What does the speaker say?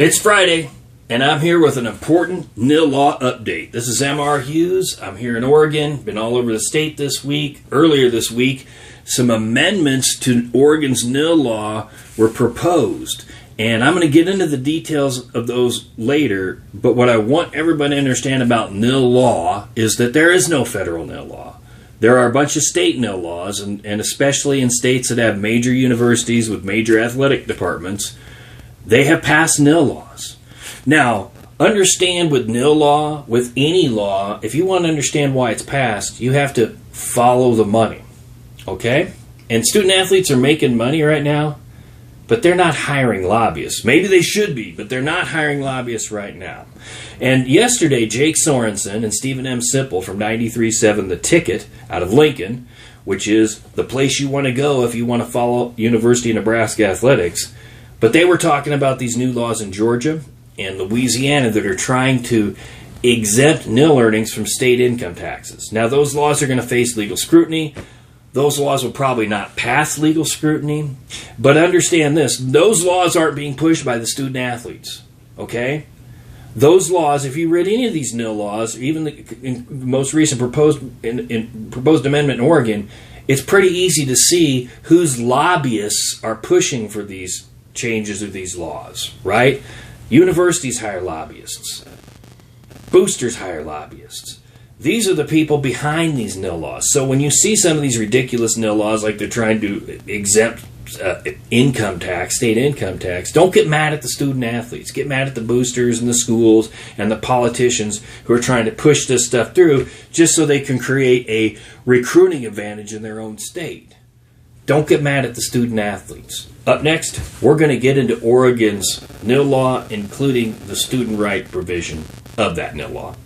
It's Friday, and I'm here with an important NIL law update. This is M.R. Hughes. I'm here in Oregon, been all over the state this week. Earlier this week, some amendments to Oregon's NIL law were proposed, and I'm going to get into the details of those later, but what I want everybody to understand about NIL law is that there is no federal NIL law. There are a bunch of state NIL laws, and especially in states that have major universities with major athletic departments, they have passed NIL laws. Now, understand with NIL law, with any law, if you want to understand why it's passed, you have to follow the money. Okay? And student athletes are making money right now, but they're not hiring lobbyists. Maybe they should be, but they're not hiring lobbyists right now. And yesterday, Jake Sorensen and Stephen M. Simple from 93.7 The Ticket out of Lincoln, which is the place you want to go if you want to follow University of Nebraska athletics, but they were talking about these new laws in Georgia and Louisiana that are trying to exempt NIL earnings from state income taxes. Now, those laws are going to face legal scrutiny. Those laws will probably not pass legal scrutiny. But understand this, those laws aren't being pushed by the student athletes. Okay? Those laws, if you read any of these NIL laws, even the most recent proposed amendment in Oregon, it's pretty easy to see whose lobbyists are pushing for these changes of these laws, right? Universities hire lobbyists. Boosters hire lobbyists. These are the people behind these NIL laws. So when you see some of these ridiculous NIL laws, like they're trying to exempt income tax, state income tax, don't get mad at the student athletes. Get mad at the boosters and the schools and the politicians who are trying to push this stuff through just so they can create a recruiting advantage in their own state. Don't get mad at the student athletes. Up next, we're going to get into Oregon's NIL law, including the student right provision of that NIL law.